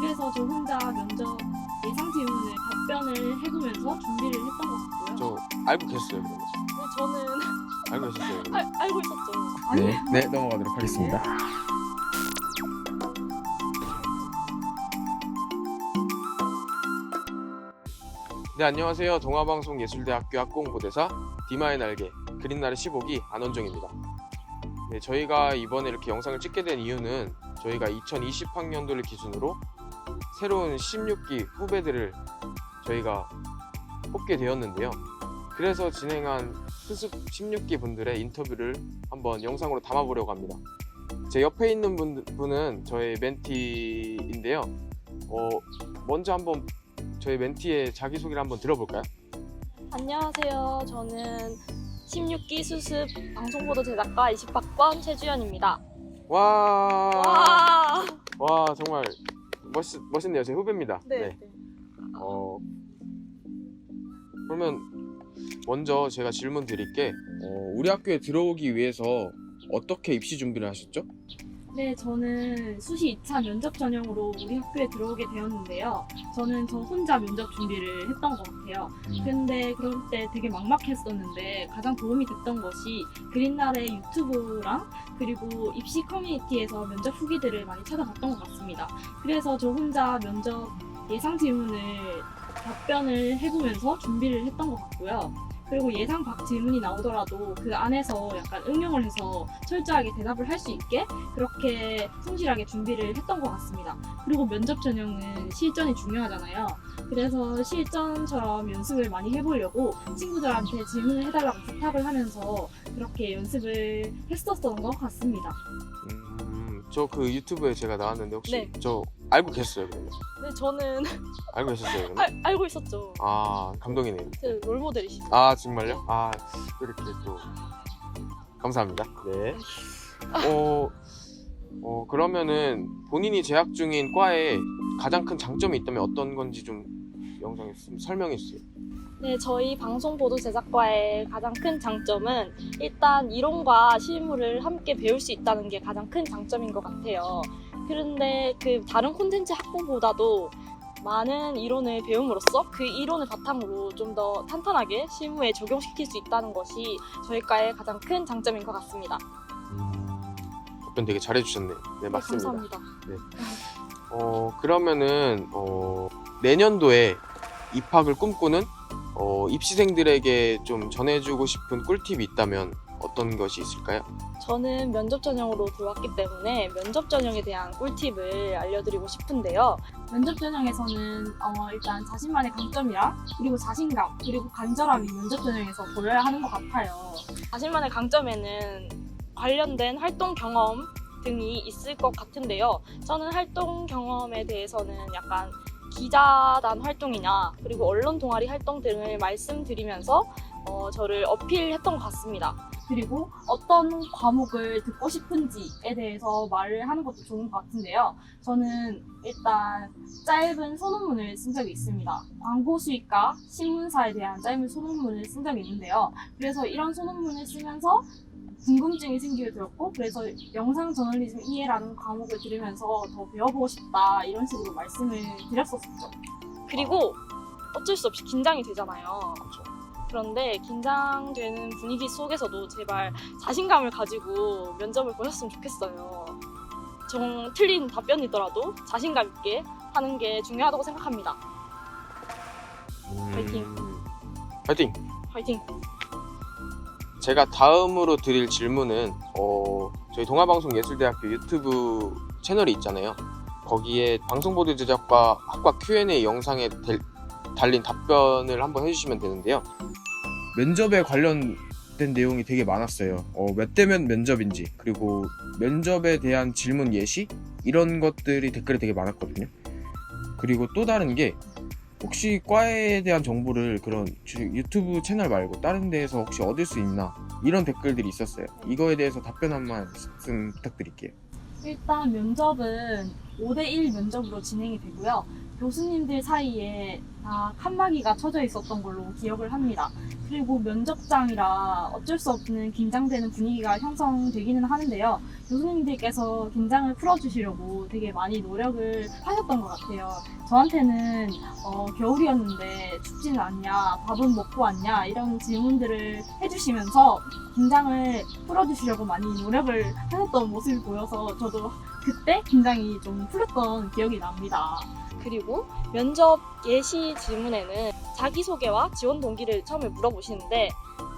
그래서 저 혼자 면접 예상 질문을 답변을 해보면서 준비를 했던 것 같고요. 저 알고 계셨어요, 그러면? 네, 저는 알고 계셨어요? 알고 있었죠. 네, 넘어가도록 하겠습니다. 네, 안녕하세요. 동아방송예술대학교 학공부대사 디마의 날개 그린날의 15기 안원정입니다. 네, 저희가 이번에 이렇게 영상을 찍게 된 이유는 저희가 2020학년도를 기준으로 새로운 16기 후배들을 저희가 뽑게 되었는데요. 그래서 진행한 수습 16기 분들의 인터뷰를 한번 영상으로 담아보려고 합니다. 제 옆에 있는 분은 저의 멘티인데요. 먼저 한번 저희 멘티의 자기소개를 한번 들어볼까요? 안녕하세요. 저는 16기 수습 방송보도 제작과 20학번 최주연입니다. 와, 와! 정말 멋있네요. 제 후배입니다. 네. 그러면 먼저 제가 질문 드릴게, 우리 학교에 들어오기 위해서 어떻게 입시 준비를 하셨죠? 네, 저는 수시 2차 면접 전형으로 우리 학교에 들어오게 되었는데요. 저는 저 혼자 면접 준비를 했던 것 같아요. 근데 그럴 때 되게 막막했었는데 가장 도움이 됐던 것이 그린날의 유튜브랑 그리고 입시 커뮤니티에서 면접 후기들을 많이 찾아봤던 것 같습니다. 그래서 저 혼자 면접 예상 질문을 답변을 해보면서 준비를 했던 것 같고요. 그리고 예상 밖 질문이 나오더라도 그 안에서 약간 응용을 해서 철저하게 대답을 할 수 있게 그렇게 성실하게 준비를 했던 것 같습니다. 그리고 면접 전형은 실전이 중요하잖아요. 그래서 실전처럼 연습을 많이 해보려고 친구들한테 질문을 해달라고 부탁을 하면서 그렇게 연습을 했었던 것 같습니다. 저 그 유튜브에 제가 나왔는데 혹시 네. 저 알고 계셨어요, 그러면? 네, 저는 알고 계셨어요, 그러면? 알고 있었죠. 아, 감동이네요. 제 롤모델이시죠. 아, 정말요? 아, 이렇게 또 감사합니다. 네. 그러면은 본인이 재학 중인 과에 가장 큰 장점이 있다면 어떤 건지 좀 영상에 좀 설명해 주세요. 네, 저희 방송보도 제작과의 가장 큰 장점은 일단 이론과 실무를 함께 배울 수 있다는 게 가장 큰 장점인 것 같아요. 그런데 그 다른 콘텐츠 학부보다도 많은 이론을 배움으로써 그 이론을 바탕으로 좀 더 탄탄하게 실무에 적용시킬 수 있다는 것이 저희 과의 가장 큰 장점인 것 같습니다. 답변 되게 잘해주셨네요. 네, 맞습니다. 감사합니다. 그러면은 내년도에 입학을 꿈꾸는 입시생들에게 좀 전해주고 싶은 꿀팁이 있다면 어떤 것이 있을까요? 저는 면접 전형으로 들어왔기 때문에 면접 전형에 대한 꿀팁을 알려드리고 싶은데요. 면접 전형에서는 일단 자신만의 강점이랑 그리고 자신감 그리고 간절함이 면접 전형에서 보여야 하는 것 같아요. 자신만의 강점에는 관련된 활동 경험 등이 있을 것 같은데요. 저는 활동 경험에 대해서는 약간 기자단 활동이나 그리고 언론 동아리 활동 등을 말씀드리면서 저를 어필했던 것 같습니다. 그리고 어떤 과목을 듣고 싶은지에 대해서 말을 하는 것도 좋은 것 같은데요. 저는 일단 짧은 소논문을 쓴 적이 있습니다. 광고 수익과 신문사에 대한 짧은 소논문을 쓴 적이 있는데요. 그래서 이런 소논문을 쓰면서 궁금증이 생기게 되었고, 그래서 영상 저널리즘 이해라는 과목을 들으면서 더 배워보고 싶다 이런 식으로 말씀을 드렸었죠. 그리고 어쩔 수 없이 긴장이 되잖아요. 그렇죠. 그런데 긴장되는 분위기 속에서도 제발 자신감을 가지고 면접을 보셨으면 좋겠어요. 정 틀린 답변이더라도 자신감 있게 하는 게 중요하다고 생각합니다. 화이팅! 화이팅! 화이팅! 제가 다음으로 드릴 질문은 저희 동아방송예술대학교 유튜브 채널이 있잖아요. 거기에 방송보도 제작과 학과 Q&A 영상에 달린 답변을 한번 해주시면 되는데요. 면접에 관련된 내용이 되게 많았어요. 몇 대면 면접인지, 그리고 면접에 대한 질문 예시 이런 것들이 댓글에 되게 많았거든요. 그리고 또 다른 게 혹시 과에 대한 정보를 그런 유튜브 채널 말고 다른 데에서 혹시 얻을 수 있나 이런 댓글들이 있었어요. 이거에 대해서 답변 한 말씀 부탁드릴게요. 일단 면접은 5대1 면접으로 진행이 되고요. 교수님들 사이에 다 칸막이가 쳐져 있었던 걸로 기억을 합니다. 그리고 면접장이라 어쩔 수 없는 긴장되는 분위기가 형성되기는 하는데요. 교수님들께서 긴장을 풀어주시려고 되게 많이 노력을 하셨던 것 같아요. 저한테는 겨울이었는데 춥지는 않냐, 밥은 먹고 왔냐 이런 질문들을 해주시면서 긴장을 풀어주시려고 많이 노력을 하셨던 모습이 보여서 저도 그때 긴장이 좀 풀렸던 기억이 납니다. 그리고 면접 예시 질문에는 자기소개와 지원 동기를 처음에 물어보시는데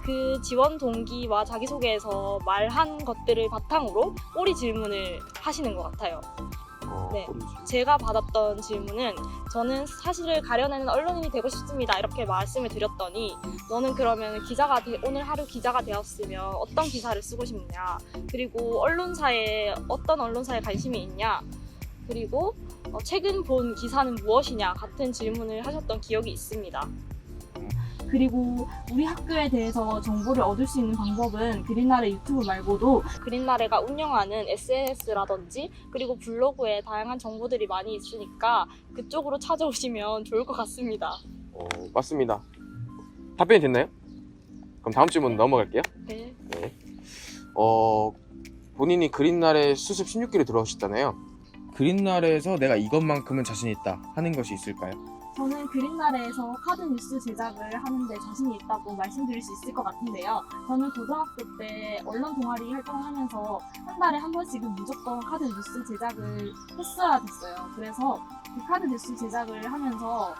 그 지원 동기와 자기소개에서 말한 것들을 바탕으로 꼬리 질문을 하시는 것 같아요. 네. 제가 받았던 질문은 저는 사실을 가려내는 언론인이 되고 싶습니다. 이렇게 말씀을 드렸더니 너는 그러면 오늘 하루 기자가 되었으면 어떤 기사를 쓰고 싶냐? 그리고 어떤 언론사에 관심이 있냐? 그리고 최근 본 기사는 무엇이냐? 같은 질문을 하셨던 기억이 있습니다. 그리고 우리 학교에 대해서 정보를 얻을 수 있는 방법은 그린나래 유튜브 말고도 그린나래가 운영하는 SNS라든지 그리고 블로그에 다양한 정보들이 많이 있으니까 그쪽으로 찾아오시면 좋을 것 같습니다. 맞습니다. 답변이 됐나요? 그럼 다음 질문 넘어갈게요. 네. 본인이 그린나래 수습 16기로 들어오셨잖아요. 그린나래에서 내가 이것만큼은 자신 있다 하는 것이 있을까요? 저는 그린나래에서 카드 뉴스 제작을 하는데 자신이 있다고 말씀드릴 수 있을 것 같은데요. 저는 고등학교 때 언론 동아리 활동을 하면서 한 달에 한 번씩은 무조건 카드 뉴스 제작을 했어야 됐어요. 그래서 그 카드 뉴스 제작을 하면서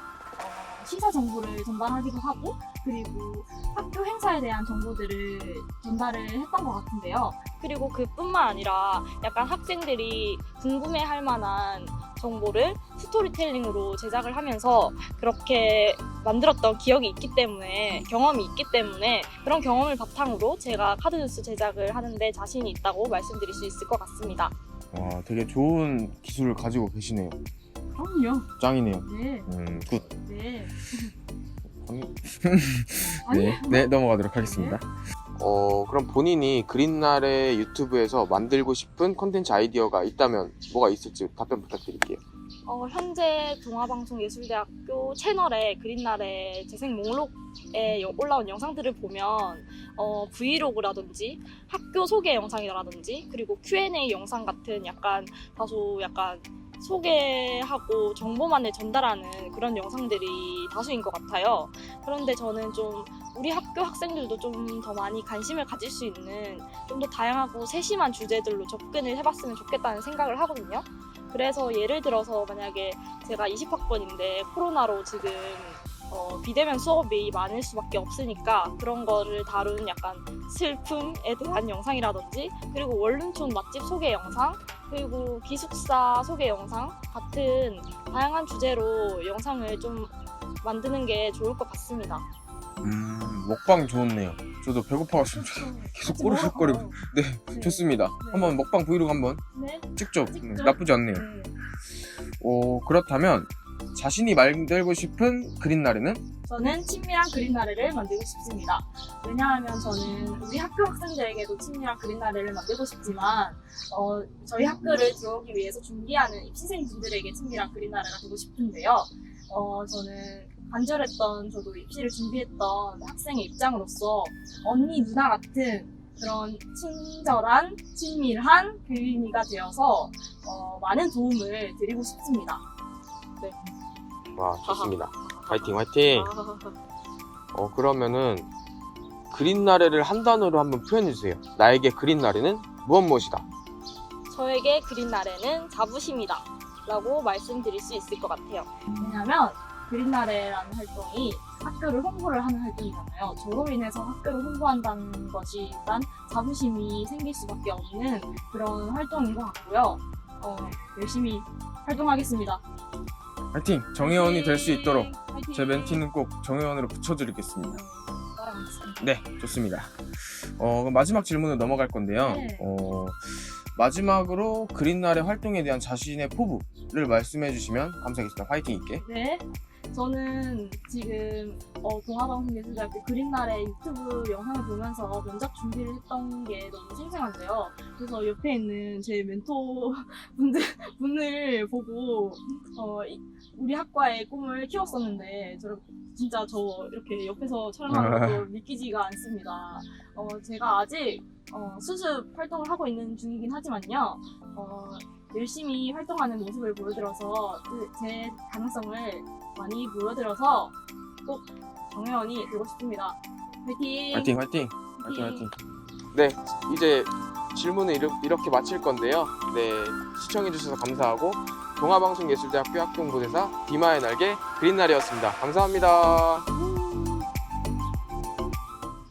시사 정보를 전달하기도 하고 그리고 학교 행사에 대한 정보들을 전달을 했던 것 같은데요. 그리고 그뿐만 아니라 약간 학생들이 궁금해할 만한 정보를 스토리텔링으로 제작을 하면서 그렇게 만들었던 경험이 있기 때문에 그런 경험을 바탕으로 제가 카드뉴스 제작을 하는데 자신이 있다고 말씀드릴 수 있을 것 같습니다. 와, 되게 좋은 기술을 가지고 계시네요. 그럼요. 짱이네요. 네. 굿. 네. 네, 넘어가도록 하겠습니다. 그럼 본인이 그린나래 유튜브에서 만들고 싶은 콘텐츠 아이디어가 있다면 뭐가 있을지 답변 부탁드릴게요. 현재 동아방송예술대학교 채널에 그린나래 재생 목록에 올라온 영상들을 보면 브이로그라든지 학교 소개 영상이라든지 그리고 Q&A 영상 같은 다소 소개하고 정보만을 전달하는 그런 영상들이 다수인 것 같아요. 그런데 저는 좀 우리 학교 학생들도 좀 더 많이 관심을 가질 수 있는 좀 더 다양하고 세심한 주제들로 접근을 해봤으면 좋겠다는 생각을 하거든요. 그래서 예를 들어서 만약에 제가 20학번인데 코로나로 지금 비대면 수업이 많을 수밖에 없으니까 그런 거를 다룬 약간 슬픔에 대한 영상이라든지 그리고 원룸촌 맛집 소개 영상 그리고 기숙사 소개 영상 같은 다양한 주제로 영상을 좀 만드는 게 좋을 것 같습니다. 먹방 좋네요. 저도 배고파가지고 계속 꼬르륵거리고. 네, 좋습니다. 한번 먹방 브이로그 한번 네. 찍죠. 나쁘지 않네요. 그렇다면 자신이 만들고 싶은 그린나래는? 저는 친밀한 그린나래를 만들고 싶습니다. 왜냐하면 저는 우리 학교 학생들에게도 친밀한 그린나래를 만들고 싶지만 저희 학교를 들어오기 위해서 준비하는 입시생분들에게 친밀한 그린나래가 되고 싶은데요. 저는 저도 입시를 준비했던 학생의 입장으로서 언니 누나 같은 그런 친절한 친밀한 그린이가 되어서 많은 도움을 드리고 싶습니다. 네. 와, 좋습니다. 화이팅 화이팅. 그러면은 그린나래를 한 단어로 한번 표현해주세요. 나에게 그린나래는 무엇이다. 저에게 그린나래는 자부심이다 라고 말씀드릴 수 있을 것 같아요. 왜냐하면 그린나래라는 활동이 학교를 홍보를 하는 활동이잖아요. 저로 인해서 학교를 홍보한다는 것이 일단 자부심이 생길 수밖에 없는 그런 활동인 것 같고요. 열심히 활동하겠습니다. 화이팅! 정혜원이 될 수 있도록 화이팅! 제 멘티는 꼭 정혜원으로 붙여드리겠습니다. 네, 좋습니다. 그럼 마지막 질문으로 넘어갈 건데요. 네. 마지막으로 그린나래 활동에 대한 자신의 포부를 말씀해 주시면 감사하겠습니다. 화이팅 있게. 네. 저는 지금 동아방송예술대학교 그린날의 유튜브 영상을 보면서 면접 준비를 했던 게 너무 생생한데요. 그래서 옆에 있는 제 멘토 분을 보고 우리 학과의 꿈을 키웠었는데 진짜 저 이렇게 옆에서 촬영하는 것도 믿기지가 않습니다. 제가 아직 수습 활동을 하고 있는 중이긴 하지만요. 열심히 활동하는 모습을 보여드려서 제 가능성을 많이 보여드려서 꼭 정혜원이 되고 싶습니다. 화이팅! 화이팅 화이팅 화이팅 화이팅. 네, 이제 질문을 이렇게 마칠 건데요. 네, 시청해주셔서 감사하고 동아방송예술대학교 학교홍보대사 디마의 날개 그린날이었습니다. 감사합니다.